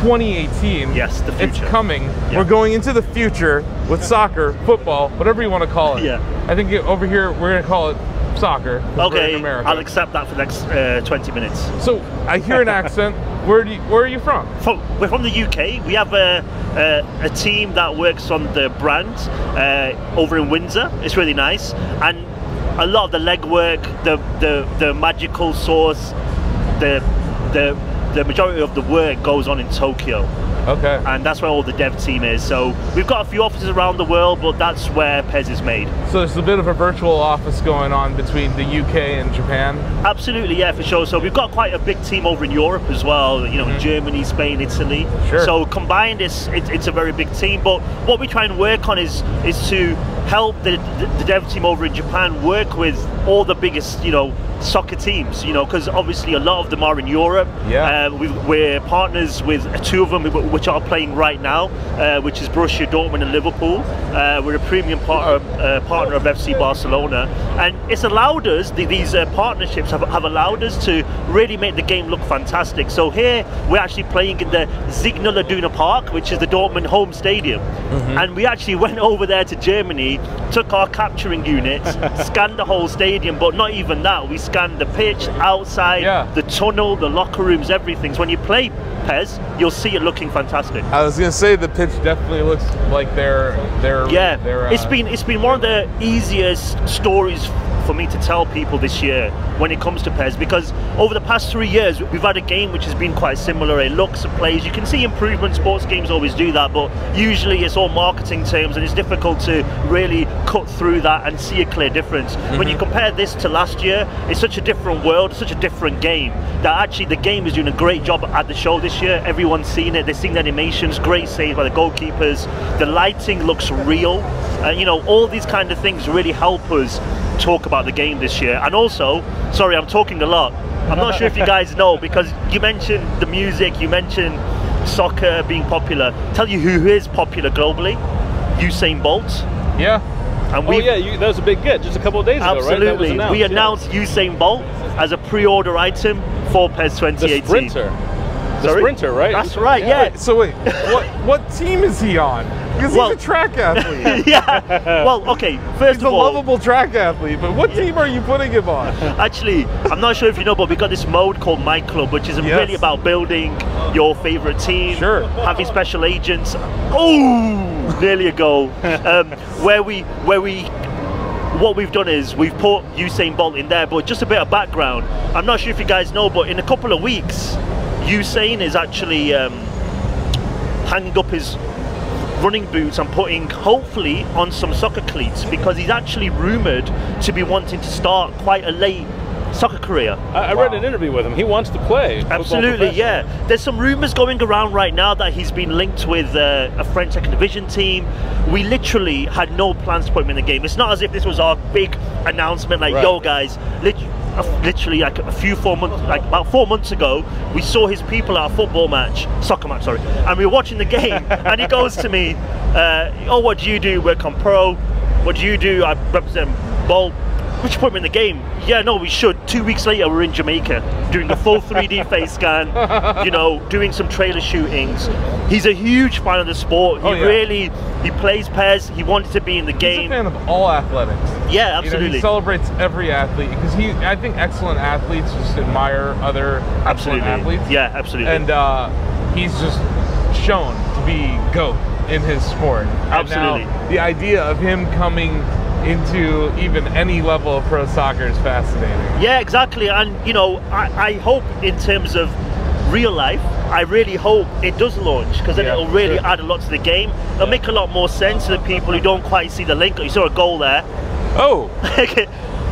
2018. Yes, the future. It's coming. Yeah. We're going into the future with soccer, football, whatever you want to call it. Yeah. I think over here we're going to call it soccer. Okay, in America. I'll accept that for the next 20 minutes. So I hear an accent. Where are you from? We're from the UK. We have a team that works on the brand over in Windsor. It's really nice, and a lot of the legwork, the magical sauce, the majority of the work goes on in Tokyo. Okay. And that's where all the dev team is. So we've got a few offices around the world, but that's where PES is made. So there's a bit of a virtual office going on between the UK and Japan? Absolutely, yeah, for sure. So we've got quite a big team over in Europe as well, you know, Germany, Spain, Italy. Sure. So combined, it's a very big team. But what we try and work on is to help the dev team over in Japan work with all the biggest, you know, soccer teams, you know, because obviously a lot of them are in Europe. Yeah. We're partners with two of them which are playing right now, which is Borussia, Dortmund and Liverpool. We're a premium partner of FC Barcelona, and it's allowed us, these partnerships have allowed us to really make the game look fantastic. So here we're actually playing in the Signal Iduna Park, which is the Dortmund home stadium. And we actually went over there to Germany, took our capturing units, scanned the whole stadium, but not even that, we scanned the pitch, outside, the tunnel, the locker rooms, everything. So when you play PES, you'll see it looking fantastic. I was gonna say the pitch definitely looks like they're it's been one of the easiest stories for me to tell people this year when it comes to PES, because over the past 3 years we've had a game which has been quite similar. It looks and plays, you can see improvement, sports games always do that, but usually it's all marketing terms and it's difficult to really cut through that and see a clear difference. When you compare this to last year, it's such a different world, such a different game, that actually the game is doing a great job at the show this year. Everyone's seen it, they're seeing the animations, great saves by the goalkeepers, the lighting looks real, you know, all these kind of things really help us talk about the game this year. And also, sorry, I'm talking a lot, I'm not sure if you guys know, because you mentioned the music, you mentioned soccer being popular. Tell you who is popular globally? Usain Bolt. Yeah. And that was a big get just a couple of days ago, right? Absolutely. We announced Usain Bolt as a pre-order item for PES 2018. The sprinter. The sprinter, right? That's right, yeah. So wait, what team is he on? Because he's a track athlete. Yeah. Well, okay, first he's of all, a lovable track athlete, but what team are you putting him on? Actually, I'm not sure if you know, but we got this mode called My Club, which is really about building your favorite team, having special agents. Oh, nearly a goal. What we've done is we've put Usain Bolt in there, but just a bit of background. I'm not sure if you guys know, but in a couple of weeks, Usain is actually hanging up his running boots and putting, hopefully, on some soccer cleats, because he's actually rumoured to be wanting to start quite a late soccer career. I read an interview with him. He wants to play. Absolutely, yeah. There's some rumours going around right now that he's been linked with a French second division team. We literally had no plans to put him in the game. It's not as if this was our big announcement, like, yo guys, literally like about 4 months ago, we saw his people at a soccer match, sorry, and we were watching the game, and he goes to me, oh, what do you do? Work on pro. What do you do? I represent Bolt. We should put him in the game. Yeah, no, we should. 2 weeks later, we're in Jamaica doing a full 3D face scan, you know, doing some trailer shootings. He's a huge fan of the sport. He plays PES. He wanted to be in the game. He's a fan of all athletics. Yeah, absolutely. You know, he celebrates every athlete, because I think excellent athletes just admire other excellent athletes. Yeah, absolutely. And he's just shown to be GOAT in his sport. Absolutely. And now, the idea of him coming into even any level of pro soccer is fascinating. Yeah, exactly. And you know, I hope in terms of real life, I really hope it does launch, because then it'll really add a lot to the game. It'll make a lot more sense to the people who don't quite see the link. You saw a goal there. Oh.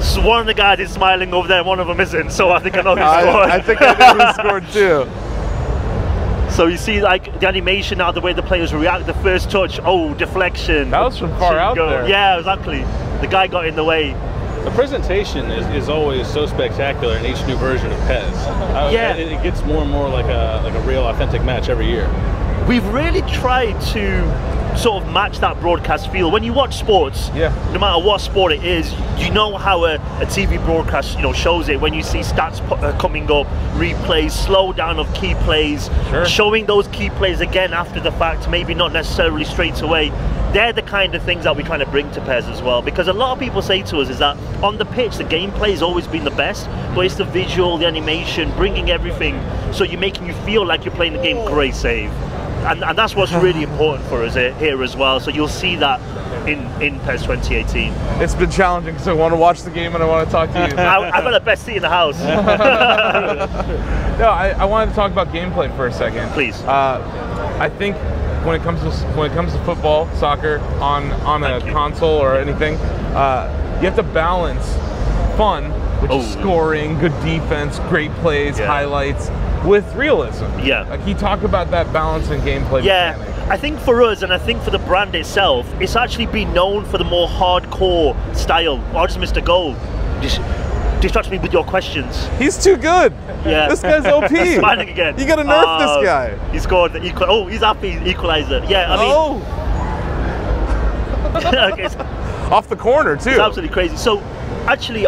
So one of the guys is smiling over there, one of them isn't, so I think I know who scored. I think I know who scored too. So you see, like, the animation now, the way the players react, the first touch, oh, deflection. That was from far out there. Yeah, exactly. The guy got in the way. The presentation is always so spectacular in each new version of PES. It gets more and more like a real authentic match every year. we've really tried to sort of match that broadcast feel. When you watch sports, no matter what sport it is, you know how a TV broadcast, you know, shows it. When you see stats coming up, replays, slowdown of key plays, showing those key plays again after the fact, maybe not necessarily straight away. They're the kind of things that we kind of bring to PES as well, because a lot of people say to us is that on the pitch the gameplay has always been the best, but it's the visual, the animation, bringing everything, so you're making you feel like you're playing the game. Great save. And that's what's really important for us here as well. So you'll see that in PES 2018. It's been challenging because I want to watch the game and I want to talk to you. I've got the best seat in the house. No, I wanted to talk about gameplay for a second. Please. I think when it comes to football, soccer on a console or anything, you have to balance fun, which is scoring, good defense, great plays, highlights, with realism. Like he talked about that balance in gameplay mechanic. I think for us, and I think for the brand itself, it's actually been known for the more hardcore style. Oh, just missed a goal. Distract me with your questions. He's too good. This guy's OP. Smiling again. You gotta nerf this guy. He scored the oh, he's happy equalizer. Yeah, I mean. Okay, so off the corner too. It's absolutely crazy. So actually,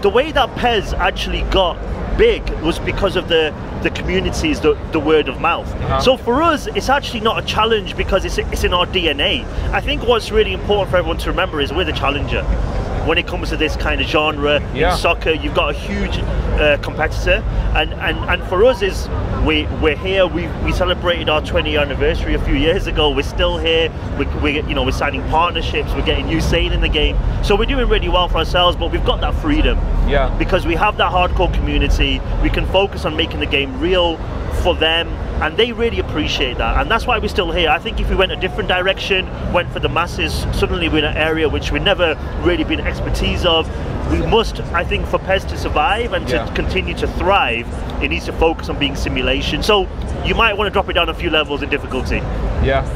the way that PES actually got big was because of the communities, the word of mouth. So for us, it's actually not a challenge because it's in our DNA. I think what's really important for everyone to remember is we're the challenger. When it comes to this kind of genre in soccer, you've got a huge competitor, and for us is we're here. We celebrated our 20th anniversary a few years ago. We're still here. We're signing partnerships. We're getting new saying in the game. So we're doing really well for ourselves. But we've got that freedom. Because we have that hardcore community. We can focus on making the game real for them, and they really appreciate that, and that's why we're still here. I think if we went a different direction, went for the masses, suddenly we're in an area which we've never really been expertise of. We must, I think, for PES to survive and to continue to thrive, it needs to focus on being simulation. So you might want to drop it down a few levels in difficulty.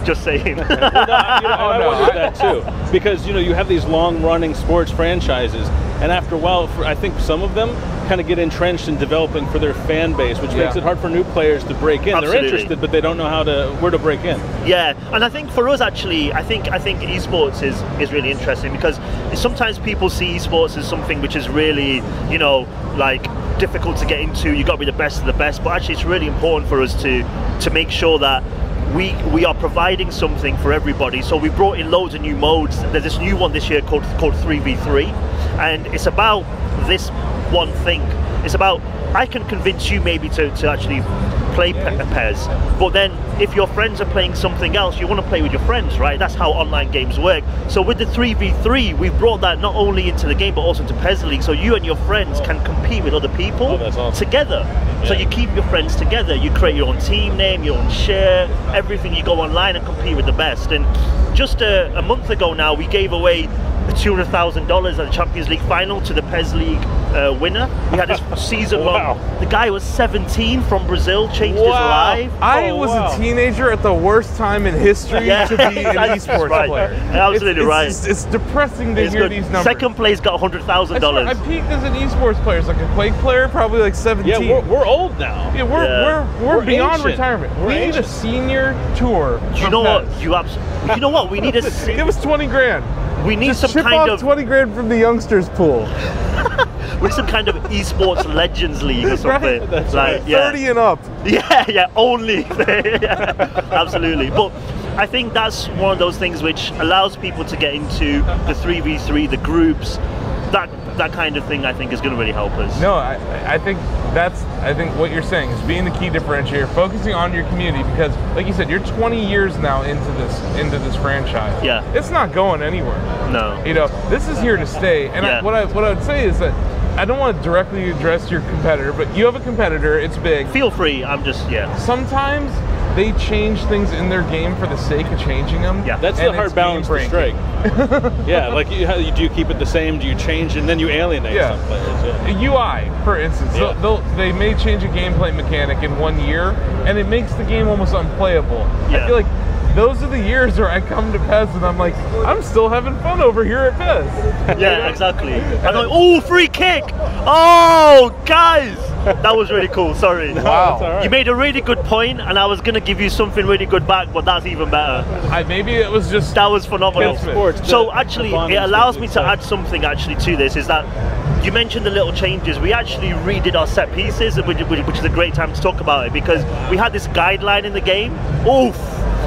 Just saying. I wondered that too, because you have these long-running sports franchises, and after a while, I think some of them kind of get entrenched in developing for their fan base, which makes it hard for new players to break in. They're interested, but they don't know where to break in. And I think for us, actually, I think esports is really interesting, because sometimes people see esports as something which is really, like difficult to get into. You got to be the best of the best, but actually, it's really important for us to make sure that we are providing something for everybody. So we brought in loads of new modes. There's this new one this year called 3v3, and it's about this one thing. It's about, I can convince you maybe to actually play PES, but then if your friends are playing something else, you want to play with your friends, right? That's how online games work. So with the 3v3, we've brought that not only into the game but also into PES League, so you and your friends can compete with other people together. So you keep your friends together, you create your own team name, your own share, everything. You go online and compete with the best. And just a month ago now, we gave away $200,000 at the Champions League final to the PES League winner. We had this season-long. The guy was 17 from Brazil, changed his life. I was a teenager at the worst time in history to be an esports player. Absolutely right. It's depressing to hear these numbers. Second place got $100,000. I peaked as an esports player, as like a Quake player, probably like 17. Yeah, we're old now. Yeah, we're beyond ancient. Retirement. We need a senior tour. You know what? You know what? We need a. Give us 20 grand. We need Just some kind of 20 grand from the youngsters pool. We need some kind of esports legends league or something. Right? That's like 30 and up. Yeah, only. Absolutely. But I think that's one of those things which allows people to get into the 3v3, the groups. That kind of thing, I think, is going to really help us. No, I think what you're saying is being the key differentiator, focusing on your community, because like you said, you're 20 years now into this franchise. It's not going anywhere. No. This is here to stay. And what I would say is that I don't want to directly address your competitor, but you have a competitor, it's big. Feel free, I'm just, Sometimes they change things in their game for the sake of changing them. That's the hard balance to strike. Like do you keep it the same? Do you change and then you alienate some players? UI, for instance, they may change a gameplay mechanic in 1 year, and it makes the game almost unplayable. I feel like those are the years where I come to PES and I'm like, I'm still having fun over here at PES. Yeah, exactly. I'm like, oh, free kick! Oh, guys! That was really cool, sorry. Wow. Right. You made a really good point, and I was going to give you something really good back, but that's even better. Maybe it was just... That was phenomenal. Sports, so actually, it allows me to add something actually to this, is that you mentioned the little changes. We actually redid our set pieces, which is a great time to talk about it, because we had this guideline in the game. Oof!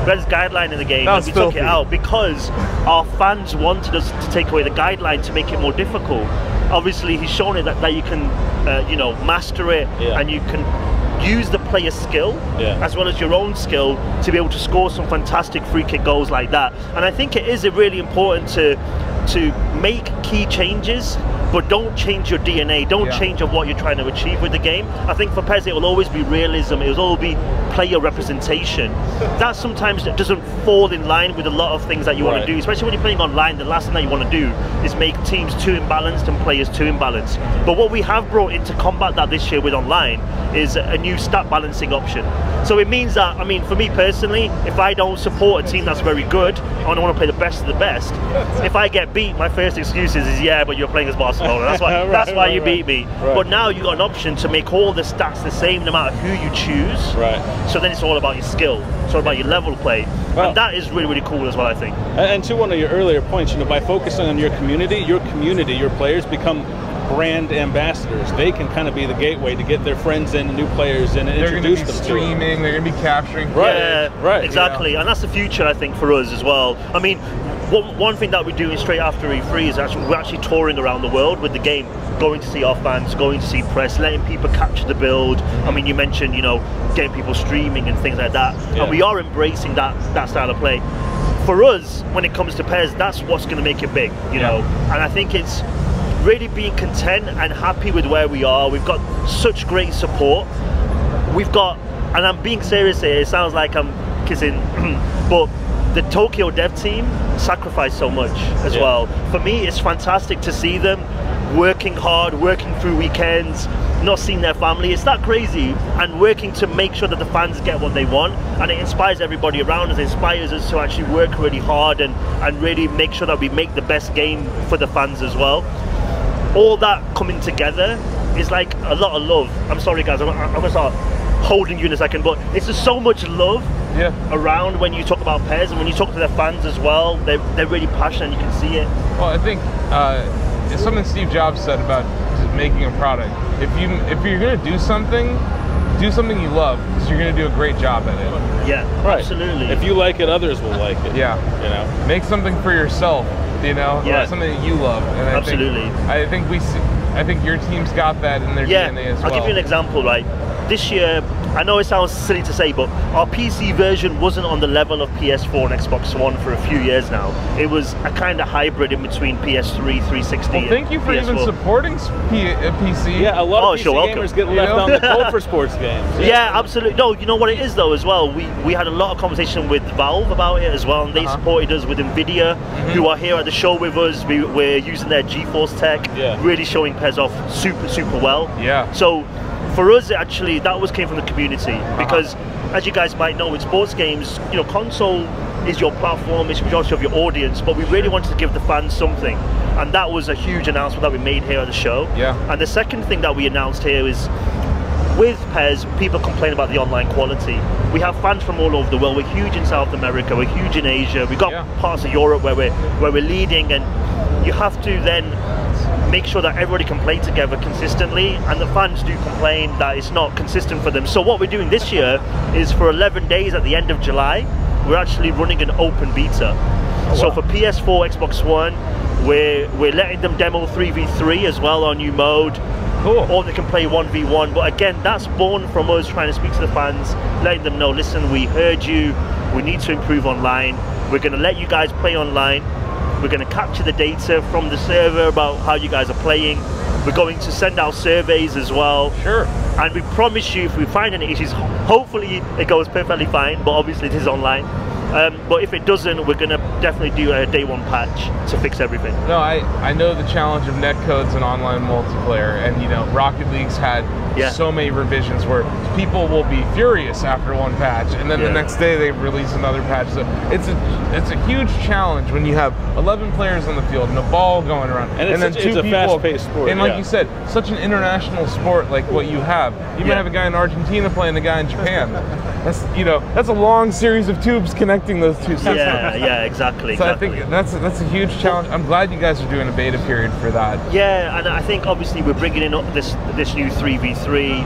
We had this guideline in the game, and we took it out because our fans wanted us to take away the guideline to make it more difficult. Obviously, he's shown it that you can, you know, master it, and you can use the player's skill as well as your own skill to be able to score some fantastic free kick goals like that. And I think it is really important to make key changes, but don't change your DNA, don't change of what you're trying to achieve with the game. I think for PES it will always be realism, it will always be player representation. That sometimes doesn't fall in line with a lot of things that you want to do, especially when you're playing online. The last thing that you want to do is make teams too imbalanced and players too imbalanced. But what we have brought in to combat that this year with online is a new stat balancing option. So it means that, I mean, for me personally, if I don't support a team that's very good, I want to play the best of the best. If I get beat, my first excuse is yeah, but you're playing as Barcelona. That's why you beat me. But now you got an option to make all the stats the same no matter who you choose. So then it's all about your skill. It's all about your level of play. And that is really, really cool as well, I think. And to one of your earlier points, you know, by focusing on your community, your players become brand ambassadors. They can kind of be the gateway to get their friends in, new players in, and introduce them to streaming. They're going to be capturing. Exactly. Yeah. And that's the future, I think, for us as well. I mean, one thing that we're doing straight after E3 is we're actually touring around the world with the game, going to see our fans, going to see press, letting people capture the build. I mean, you mentioned, you know, getting people streaming and things like that. And we are embracing that style of play. For us, when it comes to PES, that's what's going to make it big, you know. And I think it's really being content and happy with where we are. We've got such great support. We've got, and I'm being serious here, it sounds like I'm kissing, but the Tokyo dev team sacrificed so much as well. For me, it's fantastic to see them working hard, working through weekends, not seeing their family. It's that crazy, and working to make sure that the fans get what they want, and it inspires everybody around us. It inspires us to actually work really hard and really make sure that we make the best game for the fans as well. All that coming together is like a lot of love. I'm sorry guys, I'm gonna start holding you in a second, but it's just so much love around when you talk about PES, and when you talk to their fans as well, they're really passionate and you can see it. Well, I think it's something Steve Jobs said about making a product. If you're gonna do something you love, because you're gonna do a great job at it. Yeah, absolutely. If you like it, others will like it. Yeah, you know, make something for yourself. You know, something that you love. And I think your team's got that in their DNA as well. I'll give you an example, right? This year, I know it sounds silly to say, but our PC version wasn't on the level of PS4 and Xbox One for a few years now. It was a kind of hybrid in between PS3, 360. Well, thank you for PS4. even supporting PC. Yeah, a lot of PC gamers get left on the cold for sports games. Yeah, absolutely. No, you know what it is though as well. We had a lot of conversation with Valve about it as well, and they supported us with Nvidia, who are here at the show with us. We're using their GeForce tech, really showing PES off super well. Yeah. So for us, actually, that came from the community, because as you guys might know, with sports games, you know, console is your platform, it's the majority of your audience, but we really wanted to give the fans something, and that was a huge announcement that we made here at the show. Yeah. And the second thing that we announced here is, with PES, people complain about the online quality. We have fans from all over the world. We're huge in South America, we're huge in Asia, we've got parts of Europe where we're leading, and you have to then make sure that everybody can play together consistently, and the fans do complain that it's not consistent for them. So what we're doing this year is, for 11 days at the end of July, we're actually running an open beta. So for PS4, Xbox One, we're letting them demo 3v3 as well on new mode. Or they can play 1v1, but again, that's born from us trying to speak to the fans, letting them know, listen, we heard you, we need to improve online, we're going to let you guys play online, we're going to capture the data from the server about how you guys are playing, we're going to send out surveys as well. Sure. And we promise you, if we find any issues, hopefully it goes perfectly fine, but obviously it is online. But if it doesn't, we're going to definitely do a day one patch to fix everything. No, I know the challenge of netcodes and online multiplayer, and you know, Rocket League's had so many revisions where people will be furious after one patch, and then the next day they release another patch. So it's a huge challenge when you have 11 players on the field and a ball going around, and then two it's a people. fast-paced sport, and like you said, such an international sport like what you have. You might have a guy in Argentina playing a guy in Japan. That's that's a long series of tubes connecting those two systems. Yeah, exactly. So I think that's a huge challenge. I'm glad you guys are doing a beta period for that. Yeah, and I think obviously we're bringing in this new 3v3,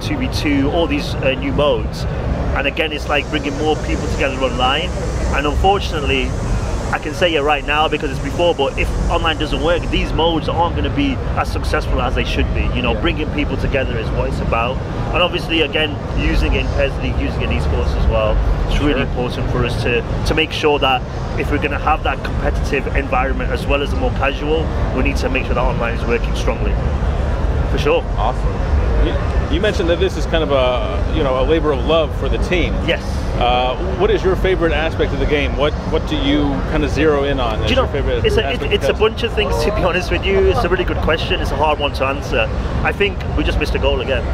2v2, all these new modes, and again it's like bringing more people together online. And unfortunately, I can say it right now because it's before, but if online doesn't work, these modes aren't going to be as successful as they should be. Bringing people together is what it's about. And obviously, again, using it in PES League, using it in esports as well, it's really important for us to make sure that if we're going to have that competitive environment as well as the more casual, we need to make sure that online is working strongly. For sure. Awesome. You mentioned that this is kind of a labor of love for the team. Yes. What is your favorite aspect of the game? What do you kind of zero in on? Do you know, it's a bunch of things, to be honest with you. It's a really good question. It's a hard one to answer. I think we just missed a goal again.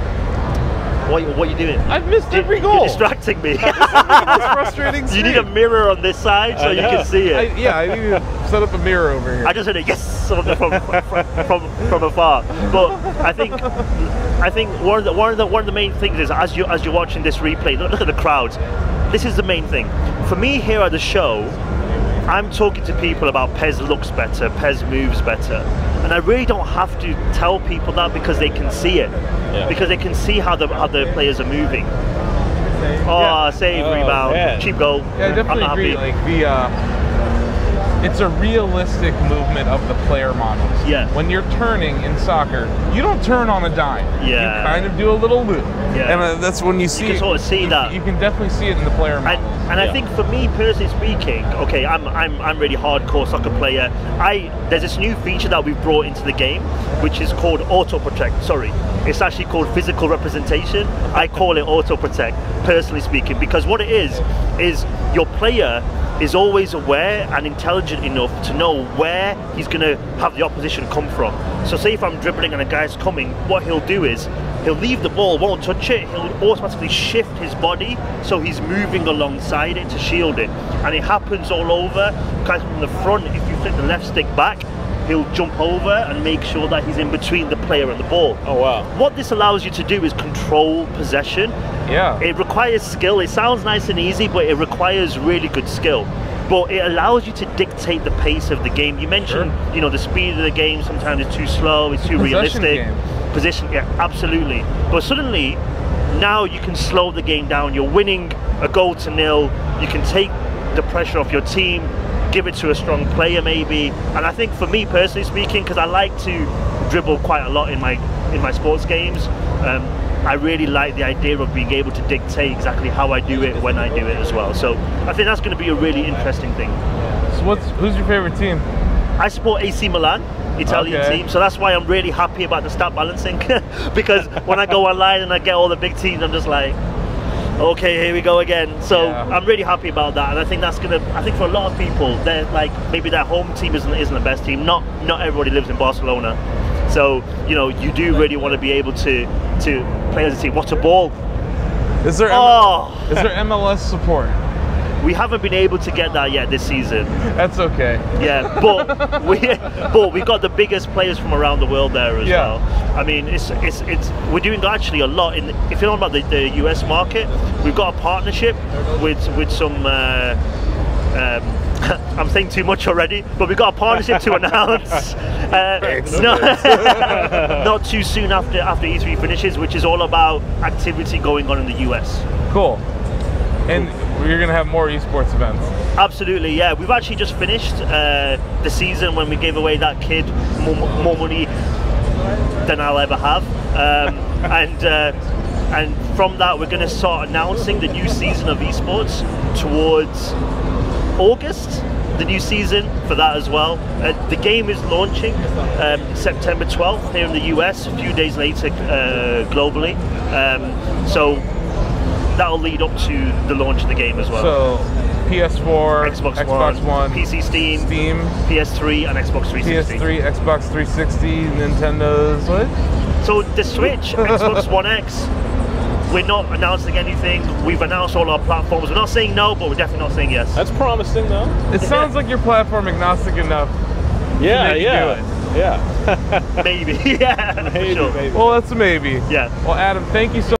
What are you doing? I've missed every goal. You're distracting me. That's frustrating. You need a mirror on this side so you can see it. I need to set up a mirror over here. I just heard a yes from afar. But I think one of the main things is as you're watching this replay, look at the crowds. This is the main thing. For me here at the show, I'm talking to people about PES looks better, PES moves better. And I really don't have to tell people that because they can see it. Because they can see how the players are moving. Save, rebound, cheap goal. Yeah, I definitely agree. Like it's a realistic movement of the player models. Yeah. When you're turning in soccer, you don't turn on a dime. Yeah. You kind of do a little loop. Yeah. And that's when you see. You can sort of see that. You can definitely see it in the player models. And I think for me personally speaking, okay, I'm really hardcore soccer player. There's this new feature that we've brought into the game, which is called auto protect. Sorry, it's actually called physical representation. I call it auto protect, personally speaking, because what it is your player is always aware and intelligent enough to know where he's going to have the opposition come from. So say if I'm dribbling and a guy's coming, what he'll do is he'll leave the ball, won't touch it, he'll automatically shift his body so he's moving alongside it to shield it. And it happens all over. Guys from the front, if you flick the left stick back, he'll jump over and make sure that he's in between the player and the ball. Oh wow. What this allows you to do is control possession. Yeah. It requires skill. It sounds nice and easy, but it requires really good skill. But it allows you to dictate the pace of the game. You mentioned, the speed of the game sometimes is too slow, it's too realistic. Position, yeah, absolutely. But suddenly, now you can slow the game down. You're winning a goal to nil. You can take the pressure off your team, give it to a strong player maybe. And I think for me personally speaking, because I like to dribble quite a lot in my sports games, I really like the idea of being able to dictate exactly how I do it when I do it as well. So I think that's going to be a really interesting thing. So who's your favorite team? I support AC Milan, Italian team, so that's why I'm really happy about the stat balancing because when I go online and I get all the big teams, I'm just like, okay, here we go again. So I'm really happy about that, and I think that's I think for a lot of people, they're like, maybe their home team isn't the best team. Not everybody lives in Barcelona, so you do really want to be able to play as a team. What a ball! Is there MLS support? We haven't been able to get that yet this season. That's okay. Yeah, but we've got the biggest players from around the world there as well. I mean, we're doing actually a lot in. If you're talking about the US market, we've got a partnership with some. I'm saying too much already, but we've got a partnership to announce not too soon after E3 finishes, which is all about activity going on in the US. Cool. And you're going to have more esports events. Absolutely, yeah. We've actually just finished the season when we gave away that kid more money than I'll ever have. And from that, we're going to start announcing the new season of esports towards August. The new season for that as well. The game is launching September 12th here in the US, a few days later globally. So that'll lead up to the launch of the game as well. So PS4, Xbox One, PC, Steam, PS3, and Xbox 360. PS3, Xbox 360, Nintendo Switch. So the Switch, Xbox One X, we're not announcing anything. We've announced all our platforms. We're not saying no, but we're definitely not saying yes. That's promising, though. It sounds like you're platform agnostic enough. Yeah, yeah. Yeah. Maybe. Yeah, maybe, for sure. maybe. Well, that's a maybe. Yeah. Well, Adam, thank you so